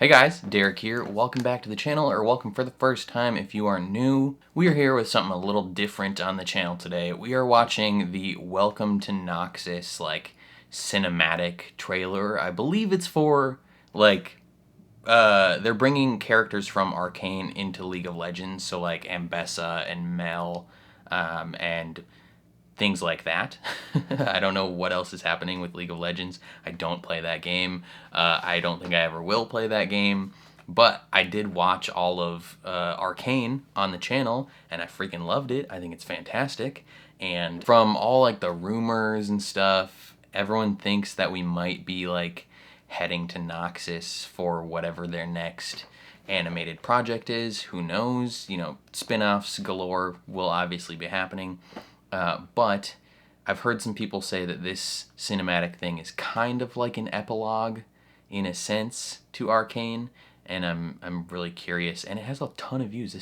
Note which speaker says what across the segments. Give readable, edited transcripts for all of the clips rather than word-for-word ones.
Speaker 1: Hey guys, Derek here. Welcome back to the channel, or welcome for the first time if you are new. We are here with something a little different on the channel today. We are watching the Welcome to Noxus, cinematic trailer. I believe it's for, they're bringing characters from Arcane into League of Legends, so Ambessa and Mel, and things like that. I don't know what else is happening with League of Legends. I don't play that game. I don't think I ever will play that game. But I did watch all of Arcane on the channel, and I freaking loved it. I think it's fantastic. And from all the rumors and stuff, everyone thinks that we might be heading to Noxus for whatever their next animated project is. Who knows? Spin-offs galore will obviously be happening. But I've heard some people say that this cinematic thing is kind of like an epilogue, in a sense, to Arcane, and I'm really curious. And it has a ton of views.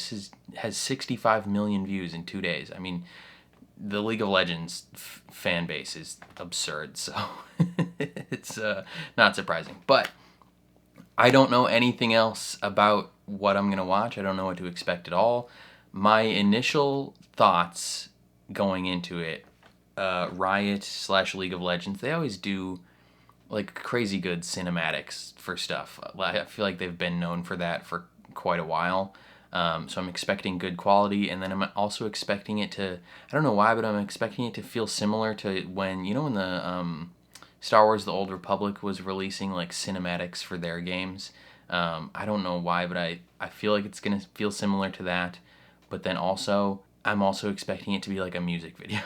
Speaker 1: Has 65 million views in 2 days. I mean, the League of Legends fan base is absurd, so it's not surprising. But I don't know anything else about what I'm gonna watch. I don't know what to expect at all. My initial thoughts going into it, Riot / League of Legends, they always do crazy good cinematics for stuff. I feel like they've been known for that for quite a while. So I'm expecting good quality, and then I'm also expecting it to, I don't know why, but I'm expecting it to feel similar to when the Star Wars The Old Republic was releasing cinematics for their games. I don't know why, but I feel like it's going to feel similar to that. But then also, I'm also expecting it to be like a music video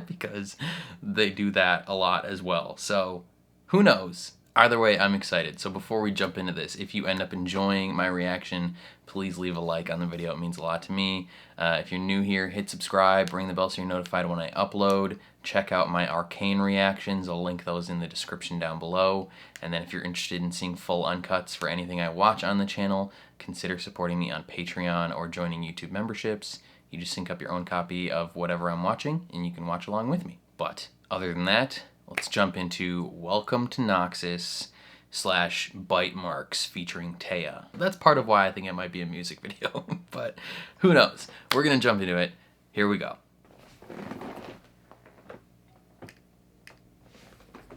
Speaker 1: because they do that a lot as well. So who knows? Either way, I'm excited. So before we jump into this, if you end up enjoying my reaction, please leave a like on the video. It means a lot to me. If you're new here, hit subscribe, ring the bell so you're notified when I upload. Check out my Arcane reactions. I'll link those in the description down below. And then if you're interested in seeing full uncuts for anything I watch on the channel, consider supporting me on Patreon or joining YouTube memberships. You just sync up your own copy of whatever I'm watching, and you can watch along with me. But other than that, let's jump into Welcome to Noxus / Bite Marks featuring TEYA. That's part of why I think it might be a music video, but who knows? We're gonna jump into it. Here we go.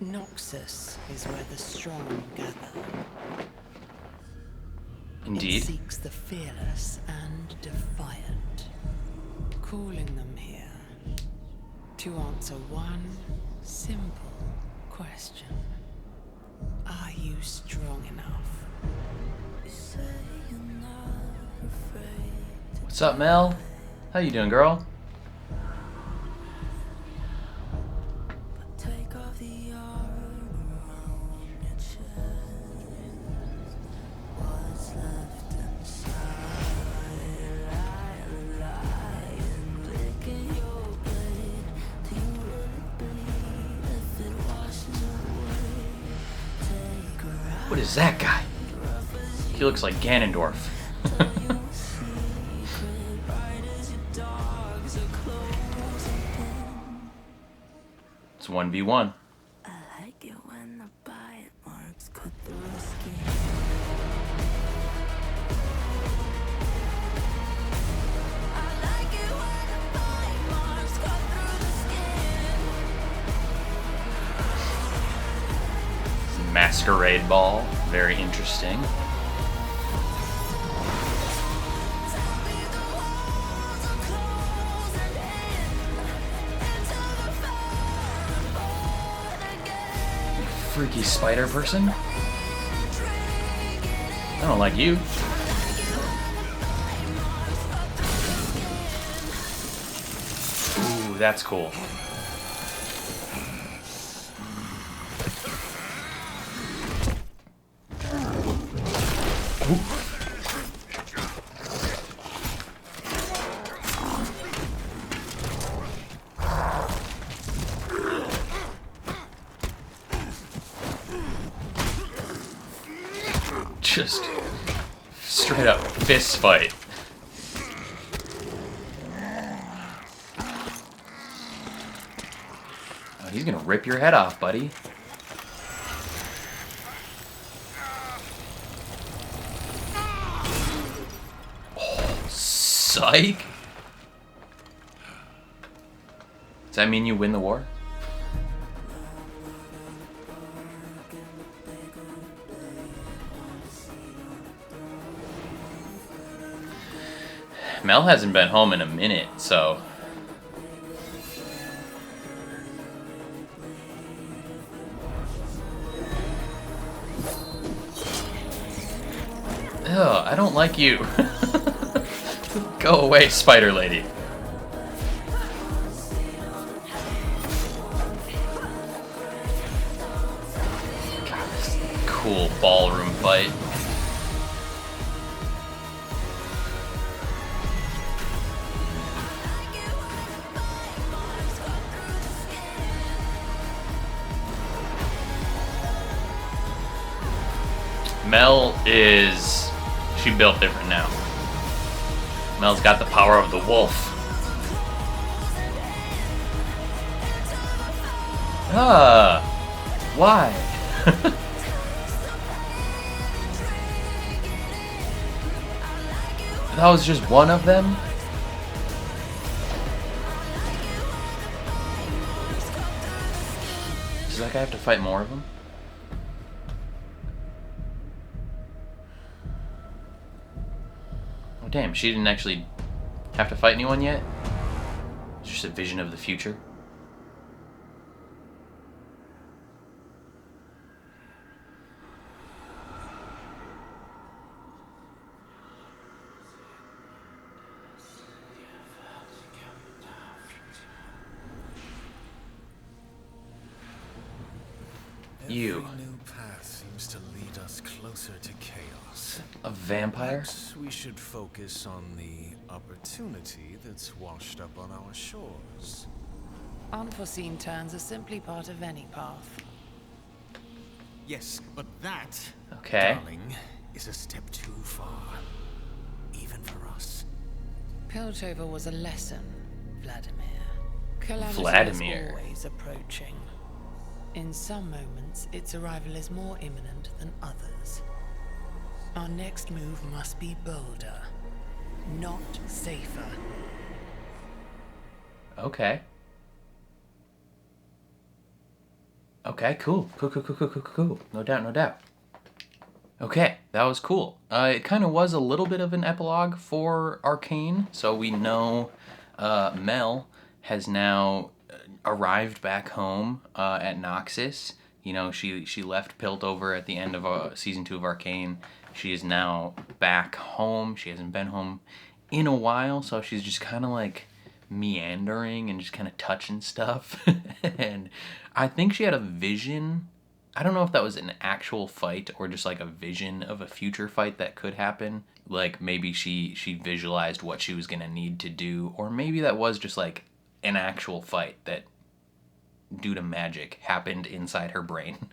Speaker 2: Noxus is where the strong gather.
Speaker 1: Indeed.
Speaker 2: It seeks the fearless and defiant, calling them here to answer one simple question. Are you strong enough?
Speaker 1: What's up, Mel? How you doing, girl? What is that guy? He looks like Ganondorf. It's 1v1.
Speaker 3: I like it when the bite marks cut through the skin. I like it when the bite marks cut through the skin.
Speaker 1: Masquerade ball. Very interesting. Freaky spider person? I don't like you. Ooh, that's cool. Ooh. Just straight up fist fight. Oh, he's gonna rip your head off, buddy. Psych! Does that mean you win the war? Mel hasn't been home in a minute, so... Ugh, I don't like you. Go away, spider lady. God, this cool ballroom fight. Mel is... She built different now. Mel's got the power of the wolf. Ah, why? That was just one of them? Does that guy have to fight more of them? Oh damn, she didn't actually have to fight anyone yet? It's just a vision of the future. You.
Speaker 4: Every new path seems to lead us closer to chaos.
Speaker 1: A vampire?
Speaker 4: Perhaps we should focus on the opportunity that's washed up on our shores.
Speaker 2: Unforeseen turns are simply part of any path.
Speaker 4: Yes, but that,
Speaker 1: Okay.
Speaker 4: darling, is a step too far. Even for us.
Speaker 2: Piltover was a lesson, Vladimir. Calamity
Speaker 1: Vladimir.
Speaker 2: is always approaching. In some moments, its arrival is more imminent than others. Our next move must be bolder, not safer.
Speaker 1: Okay. Okay, cool. Cool. No doubt, no doubt. Okay, that was cool. It kind of was a little bit of an epilogue for Arcane, so we know Mel has now arrived back home at Noxus. You know, she left Piltover at the end of season 2 of Arcane. She is now back home. She hasn't been home in a while, so she's just kind of like meandering and just kind of touching stuff. And I think she had a vision. I don't know if that was an actual fight or just like a vision of a future fight that could happen. Like maybe she visualized what she was going to need to do, or maybe that was just like an actual fight that, due to magic, happened inside her brain.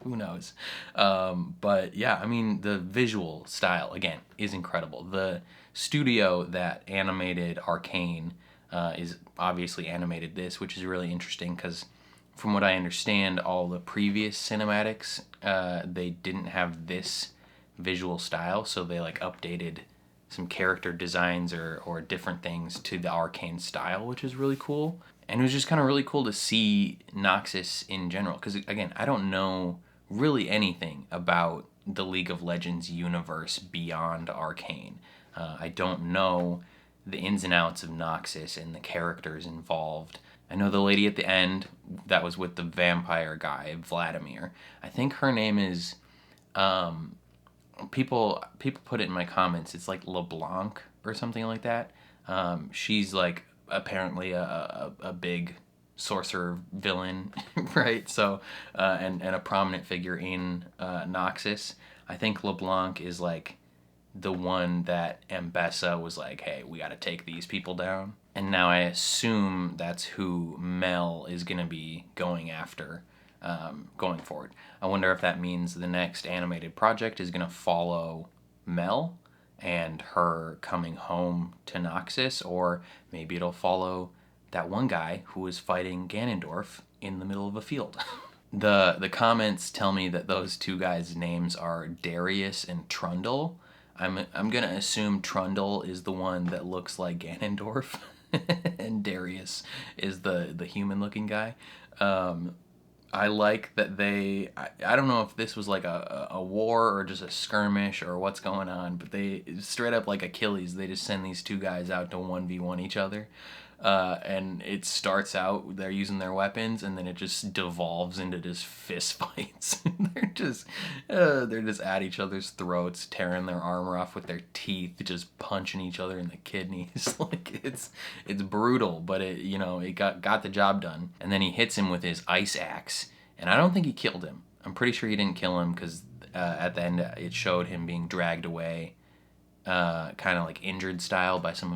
Speaker 1: Who knows? But yeah, I mean, the visual style, again, is incredible. The studio that animated Arcane is obviously animated this, which is really interesting because from what I understand, all the previous cinematics, they didn't have this visual style, so they like updated some character designs or different things to the Arcane style, which is really cool. And it was just kind of really cool to see Noxus in general, because again, I don't know really anything about the League of Legends universe beyond Arcane. I don't know the ins and outs of Noxus and the characters involved. I know the lady at the end that was with the vampire guy, Vladimir. I think her name is, people put it in my comments, it's like LeBlanc or something like that. She's like apparently a big sorcerer villain, right? So, and a prominent figure in Noxus. I think LeBlanc is like the one that Ambessa was like, hey, we got to take these people down. And now I assume that's who Mel is going to be going after going forward. I wonder if that means the next animated project is going to follow Mel and her coming home to Noxus, or maybe it'll follow that one guy who was fighting Ganondorf in the middle of a field. The comments tell me that those two guys' names are Darius and Trundle. I'm gonna assume Trundle is the one that looks like Ganondorf, and Darius is the human looking guy. I like that I don't know if this was like a war or just a skirmish or what's going on, but they straight up like Achilles, they just send these two guys out to 1v1 each other. And it starts out, they're using their weapons, and then it just devolves into just fist fights. They're just at each other's throats, tearing their armor off with their teeth, just punching each other in the kidneys. Like it's brutal, but it got the job done. And then he hits him with his ice axe, and I don't think he killed him. I'm pretty sure he didn't kill him because at the end it showed him being dragged away, kind of like injured style by some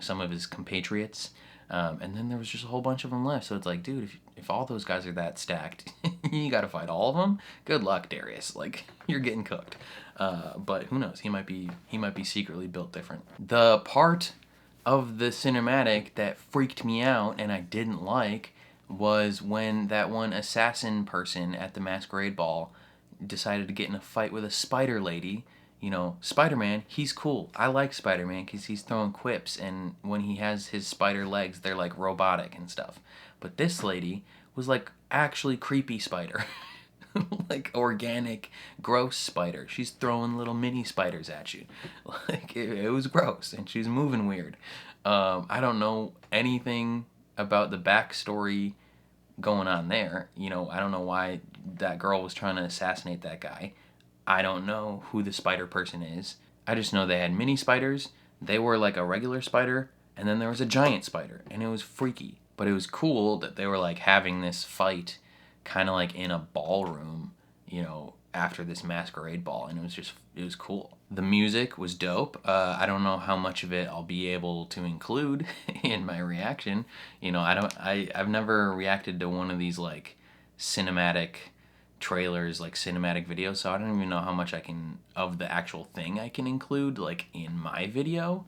Speaker 1: of his compatriots. And then there was just a whole bunch of them left. So it's like, dude, if all those guys are that stacked, you got to fight all of them. Good luck, Darius. Like, you're getting cooked. But who knows? He might be secretly built different. The part of the cinematic that freaked me out and I didn't like was when that one assassin person at the masquerade ball decided to get in a fight with a spider lady. Spider-Man, he's cool. I like Spider-Man because he's throwing quips, and when he has his spider legs, they're like robotic and stuff. But this lady was like actually creepy spider. Like organic, gross spider. She's throwing little mini spiders at you. Like, it was gross, and she's moving weird. I don't know anything about the backstory going on there. I don't know why that girl was trying to assassinate that guy. I don't know who the spider person is. I just know they had mini spiders. They were like a regular spider, and then there was a giant spider, and it was freaky. But it was cool that they were like having this fight kind of like in a ballroom, after this masquerade ball, and it was cool. The music was dope. I don't know how much of it I'll be able to include in my reaction. I've never reacted to one of these like cinematic trailers, like cinematic videos, so I don't even know how much of the actual thing I can include like in my video.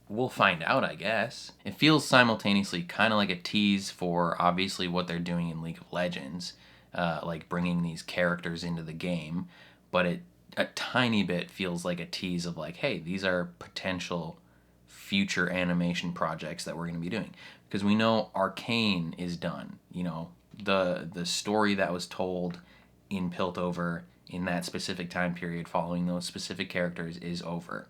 Speaker 1: We'll find out, I guess. It feels simultaneously kind of like a tease for obviously what they're doing in League of Legends, like bringing these characters into the game, but it a tiny bit feels like a tease of like, hey, these are potential future animation projects that we're going to be doing, because we know Arcane is done. The story that was told in Piltover in that specific time period following those specific characters is over.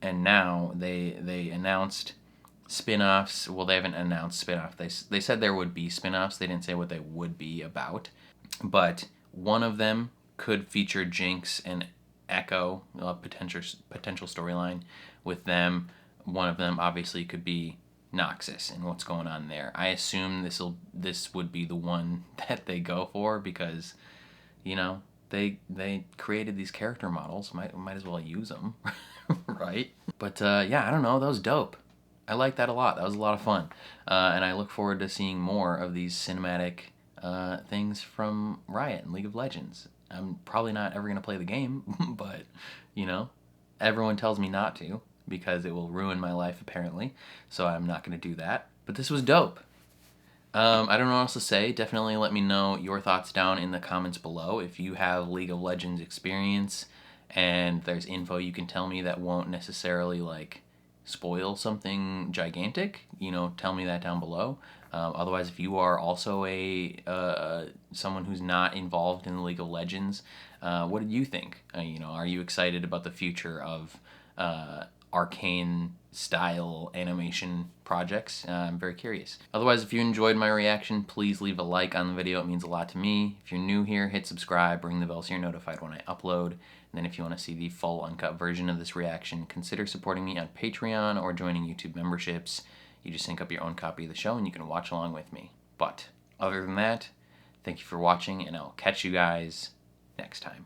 Speaker 1: And now they announced spin-offs. Well, they haven't announced spin-off. They said there would be spin-offs. They didn't say what they would be about. But one of them could feature Jinx and Echo, a potential storyline with them. One of them obviously could be Noxus and what's going on there. I assume this would be the one that they go for, because they created these character models, might as well use them. Right? But yeah, I don't know, that was dope. I like that a lot. That was a lot of fun, and I look forward to seeing more of these cinematic things from Riot and League of Legends. I'm probably not ever going to play the game, but everyone tells me not to, because it will ruin my life apparently, so I'm not going to do that. But this was dope. I don't know what else to say. Definitely let me know your thoughts down in the comments below. If you have League of Legends experience and there's info you can tell me that won't necessarily like spoil something gigantic, tell me that down below. Otherwise, if you are also someone who's not involved in League of Legends, what did you think? Are you excited about the future of Arcane style animation projects? I'm very curious. Otherwise, if you enjoyed my reaction, please leave a like on the video. It means a lot to me. If you're new here, hit subscribe, ring the bell so you're notified when I upload. And then if you want to see the full uncut version of this reaction, consider supporting me on Patreon or joining YouTube memberships. You just sync up your own copy of the show and you can watch along with me. But other than that, thank you for watching, and I'll catch you guys next time.